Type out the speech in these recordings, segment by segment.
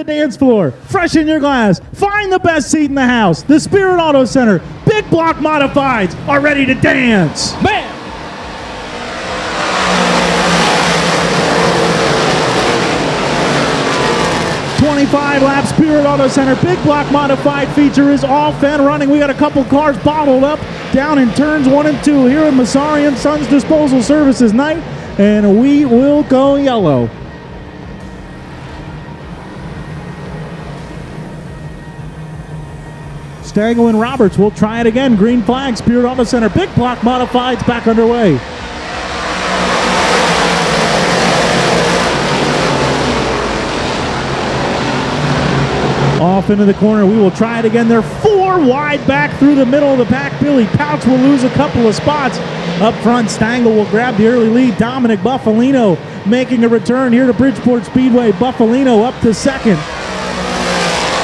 the dance floor. Freshen your glass. Find the best seat in the house. The Spirit Auto Center. Big block modifieds are ready to dance. Bam! 25 lap Spirit Auto Center Big Block Modified feature is off and running. We got a couple cars bottled up down in turns 1 and 2 here in Masari & Sons Disposal Services night, and we will go yellow. Stangl and Roberts will try it again. Green flag, Spirit Auto Center Big Block Modifieds back underway. Off into the corner, we will try it again. They're 4 wide back through the middle of the pack. Billy Pouch will lose a couple of spots. Up front, Stangl will grab the early lead. Dominic Buffalino making a return here to Bridgeport Speedway. Buffalino up to second.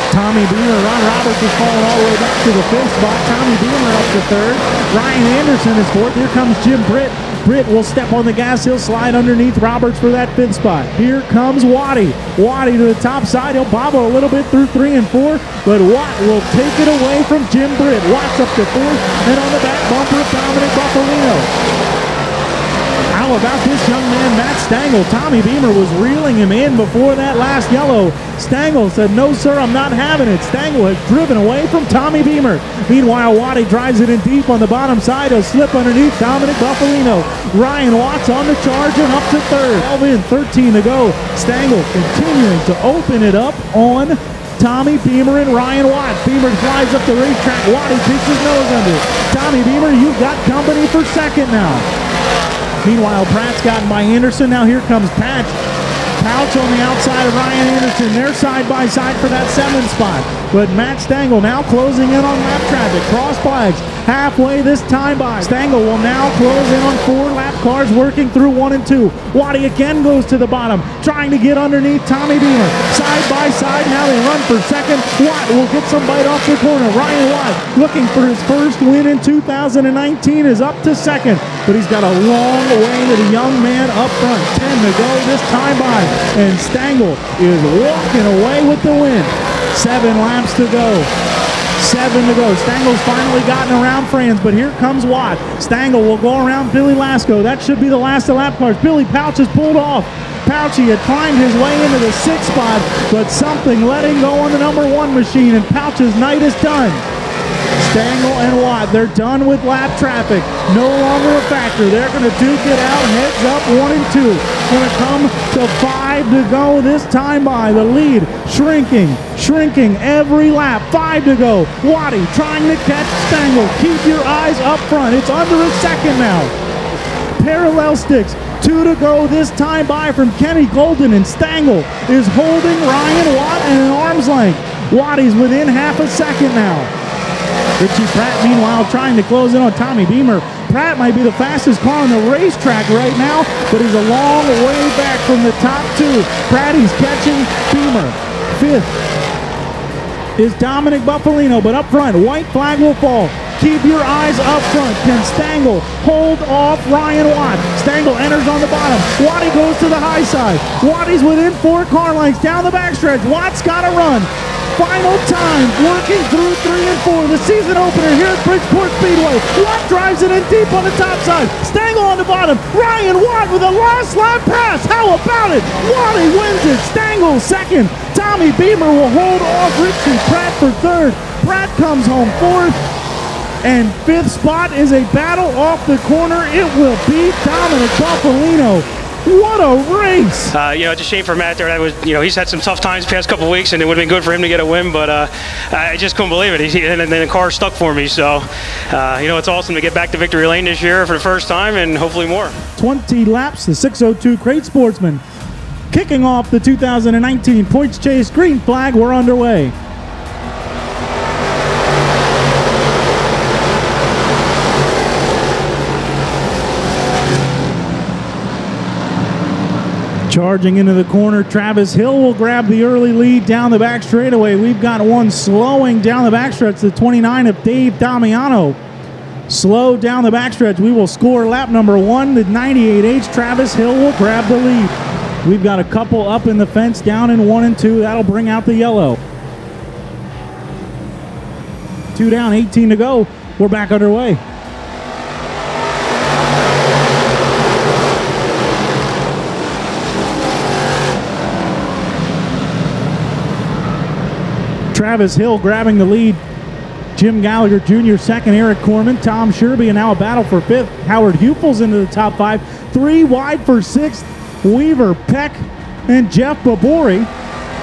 Tommy Beamer, Ron Roberts is falling all the way back to the 5th spot. Tommy Beamer up to 3rd. Ryan Anderson is 4th. Here comes Jim Britt. Britt will step on the gas. He'll slide underneath Roberts for that 5th spot. Here comes Waddy. Waddy to the top side. He'll bobble a little bit through 3 and 4, but Watt will take it away from Jim Britt. Watt's up to 4th, and on the back bumper, Dominic Buffalino. How about this young man, Matt Stangl? Tommy Beamer was reeling him in before that last yellow. Stangl said, "No, sir, I'm not having it." Stangl has driven away from Tommy Beamer. Meanwhile, Waddy drives it in deep on the bottom side. He'll slip underneath Dominic Buffalino. Ryan Watts on the charge and up to 3rd. 12 in, 13 to go. Stangl continuing to open it up on Tommy Beamer and Ryan Watt. Beamer flies up the racetrack. Waddy peeks his nose under. Tommy Beamer, you've got company for 2nd now. Meanwhile, Pratt's gotten by Anderson. Now here comes Patch. Pouch on the outside of Ryan Anderson. They're side by side for that 7th spot. But Matt Stangl now closing in on lap traffic. Cross flags halfway this time by. Stangl will now close in on 4 lap cars working through 1 and 2. Waddy again goes to the bottom, trying to get underneath Tommy Beamer. Side by side, now they run for 2nd. Watt will get some bite off the corner. Ryan Watt, looking for his first win in 2019, is up to 2nd. But he's got a long way to the young man up front. 10 to go this time by. And Stangl is walking away with the win. 7 laps to go. 7 to go. Stangl's finally gotten around Franz, but here comes Watt. Stangl will go around Billy Lasco. That should be the last of lap cars. Billy Pouch is pulled off. Pouchy had climbed his way into the 6th spot, but something let him go on the number 1 machine, and Pouch's night is done. Stangl and Watt, they're done with lap traffic. No longer a factor. They're going to duke it out, heads up 1 and 2. Going to come to 5 to go this time by. The lead shrinking every lap. 5 to go. Waddy trying to catch Stangl. Keep your eyes up front. It's under a 2nd now. Parallel sticks. 2 to go this time by from Kenny Golden, and Stangl is holding Ryan Watt at an arm's length. Waddy's within half a second now. Richie Pratt, meanwhile, trying to close in on Tommy Beamer. Pratt might be the fastest car on the racetrack right now, but he's a long way back from the top 2. Pratt is catching Beamer. 5th is Dominic Buffalino, but up front, white flag will fall. Keep your eyes up front. Can Stangl hold off Ryan Watt? Stangl enters on the bottom. Waddy goes to the high side. Waddy's within 4 car lengths down the backstretch. Watt's got to run. Final time, working through 3 and 4. The season opener here at Bridgeport Speedway. Watt drives it in deep on the top side. Stangl on the bottom. Ryan Watt with a last lap pass. How about it? Waddy wins it. Stangl 2nd. Tommy Beamer will hold off Richie Pratt for 3rd. Pratt comes home 4th. And 5th spot is a battle off the corner. It will be Dominic Buffalino. What a race! It's a shame for Matt there. That was, he's had some tough times the past couple weeks, and it would have been good for him to get a win. But I just couldn't believe it. And then the car stuck for me. So, it's awesome to get back to victory lane this year for the first time, and hopefully more. 20 laps. The 602 Crate Sportsman kicking off the 2019 points chase. Green flag. We're underway. Charging into the corner, Travis Hill will grab the early lead down the back straightaway. We've got one slowing down the backstretch, the 29 of Dave Damiano. Slow down the backstretch. We will score lap number 1. The 98H Travis Hill will grab the lead. We've got a couple up in the fence, down in 1 and 2. That'll bring out the yellow. 2 down, 18 to go. We're back underway. Travis Hill grabbing the lead. Jim Gallagher Jr. second, Eric Corman, Tom Sherby, and now a battle for 5th. Howard Hupel's into the top 5. 3 wide for 6th. Weaver, Peck, and Jeff Babori.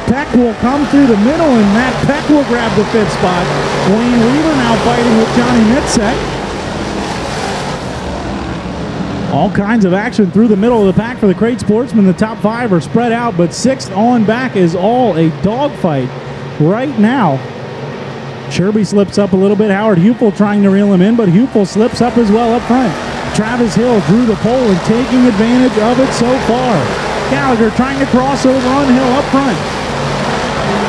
Peck will come through the middle, and Matt Peck will grab the 5th spot. Wayne Weaver now fighting with Johnny Mitzek. All kinds of action through the middle of the pack for the Crate Sportsman. The top 5 are spread out, but 6th on back is all a dogfight right now. Sherby slips up a little bit. Howard Hupel trying to reel him in, but Hupel slips up as well up front. Travis Hill drew the pole and taking advantage of it so far. Gallagher trying to cross over on Hill up front.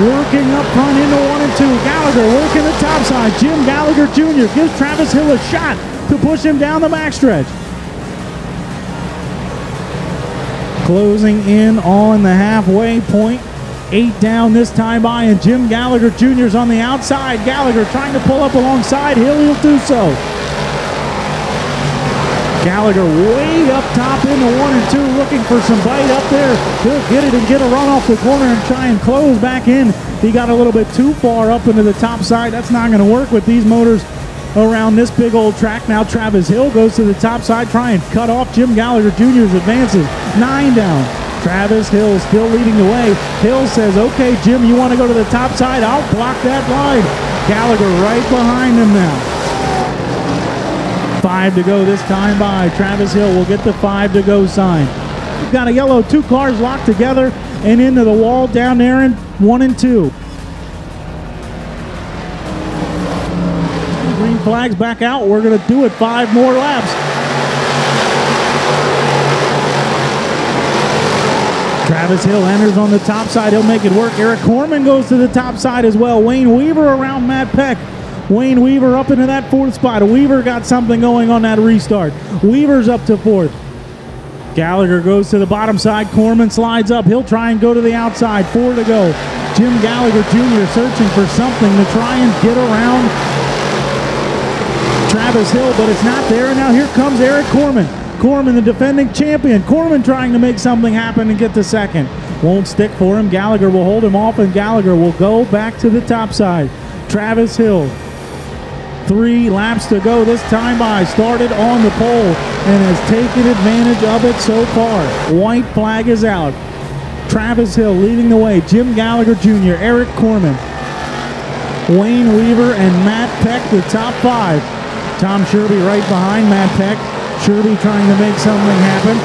Working up front into 1 and 2. Gallagher working the top side. Jim Gallagher Jr. gives Travis Hill a shot to push him down the backstretch. Closing in on the halfway point. 8 down this time by, and Jim Gallagher Jr. is on the outside. Gallagher trying to pull up alongside Hill. He'll do so. Gallagher way up top into 1 and 2, looking for some bite up there. He'll get it and get a run off the corner and try and close back in. He got a little bit too far up into the top side. That's not going to work with these motors around this big old track. Now Travis Hill goes to the top side, trying to cut off Jim Gallagher Jr.'s advances. 9 down. Travis Hill still leading the way. Hill says, okay, Jim, you want to go to the top side? I'll block that line. Gallagher right behind him now. 5 to go this time by. Travis Hill will get the 5 to go sign. We've got a yellow, 2 cars locked together and into the wall down there in 1 and 2. Green flags back out. We're going to do it 5 more laps. Travis Hill enters on the top side. He'll make it work. Eric Corman goes to the top side as well. Wayne Weaver around Matt Peck. Wayne Weaver up into that 4th spot. Weaver got something going on that restart. Weaver's up to 4th. Gallagher goes to the bottom side. Corman slides up. He'll try and go to the outside. 4 to go. Jim Gallagher Jr. searching for something to try and get around Travis Hill, but it's not there. And now here comes Eric Corman. Corman, the defending champion. Corman trying to make something happen and get to 2nd. Won't stick for him. Gallagher will hold him off, and Gallagher will go back to the top side. Travis Hill, 3 laps to go this time by. Started on the pole and has taken advantage of it so far. White flag is out. Travis Hill leading the way. Jim Gallagher Jr., Eric Corman, Wayne Weaver, and Matt Peck, the top 5. Tom Sherby right behind Matt Peck. Sherby trying to make something happen.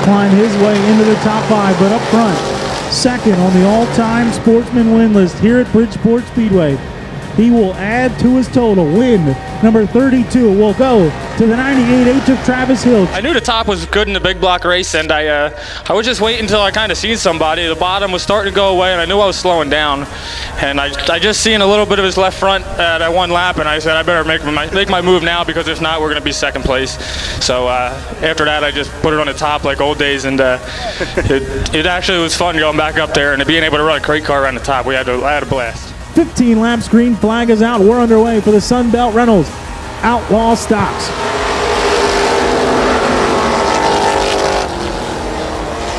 Climb his way into the top 5, but up front, 2nd on the all-time Sportsman win list here at Bridgeport Speedway. He will add to his total. Win number 32 will go to the 98H of Travis Hill. I knew the top was good in the big block race, and I was just waiting until I kind of seen somebody. The bottom was starting to go away, and I knew I was slowing down. And I just seen a little bit of his left front at that 1 lap, and I said I better make my move now, because if not, we're going to be 2nd place. So after that, I just put it on the top like old days, and it actually was fun going back up there and being able to run a crate car around the top. I had a blast. 15 laps, green flag is out. We're underway for the Sunbelt Reynolds Outlaw Stocks.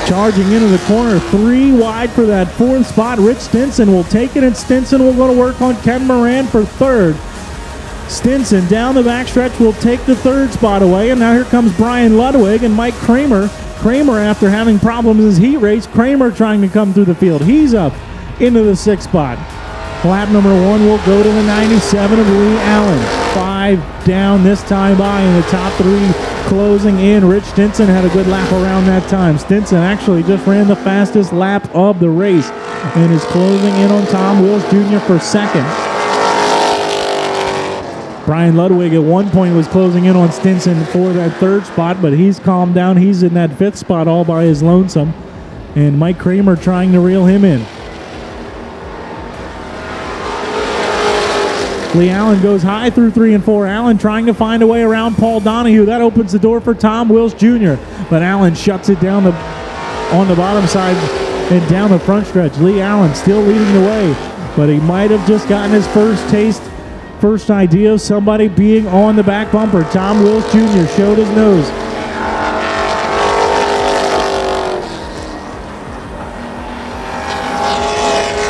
Charging into the corner, 3 wide for that 4th spot. Rich Stinson will take it, and Stinson will go to work on Ken Moran for 3rd. Stinson down the backstretch will take the 3rd spot away, and now here comes Brian Ludwig and Mike Kramer. Kramer, after having problems in his heat race, Kramer trying to come through the field. He's up into the 6th spot. Lap number 1 will go to the 97 of Lee Allen. 5 down this time by in the top 3 closing in. Rich Stinson had a good lap around that time. Stinson actually just ran the fastest lap of the race and is closing in on Tom Wills Jr. for 2nd. Brian Ludwig at one point was closing in on Stinson for that 3rd spot, but he's calmed down. He's in that 5th spot all by his lonesome. And Mike Kramer trying to reel him in. Lee Allen goes high through 3 and 4. Allen trying to find a way around Paul Donahue. That opens the door for Tom Wills Jr. But Allen shuts it down on the bottom side and down the front stretch. Lee Allen still leading the way, but he might have just gotten his first idea of somebody being on the back bumper. Tom Wills Jr. showed his nose.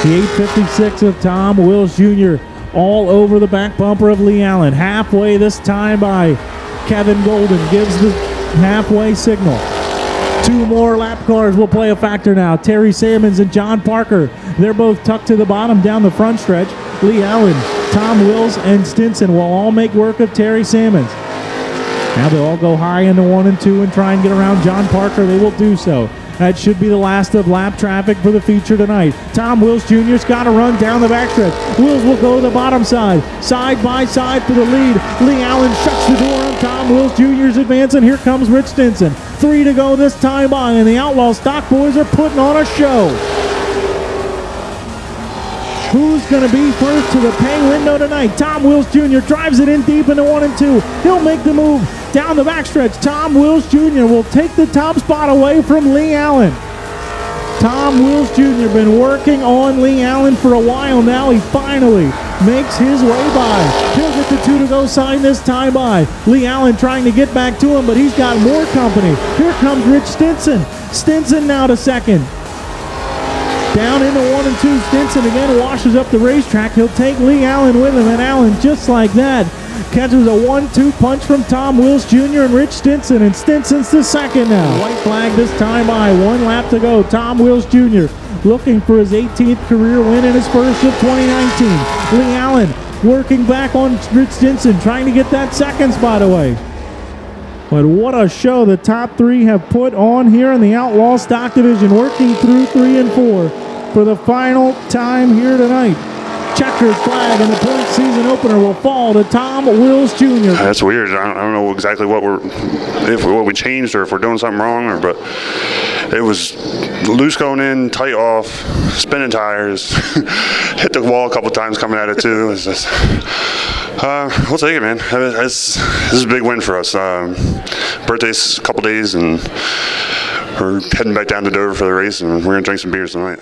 The 856 of Tom Wills Jr. all over the back bumper of Lee Allen. Halfway this time by Kevin Golden gives the halfway signal. 2 more lap cars will play a factor now. Terry Sammons and John Parker. They're both tucked to the bottom down the front stretch. Lee Allen, Tom Wills, and Stinson will all make work of Terry Sammons. Now they'll all go high into 1 and 2 and try and get around John Parker. They will do so. That should be the last of lap traffic for the feature tonight. Tom Wills Jr.'s got to run down the backstretch. Wills will go to the bottom side by side for the lead. Lee Allen shuts the door on Tom Wills Jr.'s advance, and here comes Rich Stinson. 3 to go this time by, and the Outlaw Stock Boys are putting on a show. Who's going to be first to the pay window tonight? Tom Wills Jr. drives it in deep into 1 and 2. He'll make the move down the backstretch. Tom Wills Jr. will take the top spot away from Lee Allen. Tom Wills Jr. been working on Lee Allen for a while now. He finally makes his way by. He'll get the 2 to go sign this time by. Lee Allen trying to get back to him, but he's got more company. Here comes Rich Stinson. Stinson now to second. Down into 1 and 2, Stinson again washes up the racetrack. He'll take Lee Allen with him, and Allen just like that catches a 1-2 punch from Tom Wills Jr. and Rich Stinson, and Stinson's the second now. White flag this time by, 1 lap to go. Tom Wills Jr. looking for his 18th career win and his first of 2019. Lee Allen working back on Rich Stinson, trying to get that second spot away. But what a show the top 3 have put on here in the Outlaw Stock Division, working through 3 and 4 for the final time here tonight. Checkered flag and the point season opener will fall to Tom Wills Jr. That's weird. I don't know exactly what we changed or if we're doing something wrong, but it was loose going in, tight off, spinning tires, hit the wall a couple times coming at it too. It's just, we'll take it, man. This is a big win for us. Birthday's a couple days, and we're heading back down to Dover for the race, and we're gonna drink some beers tonight.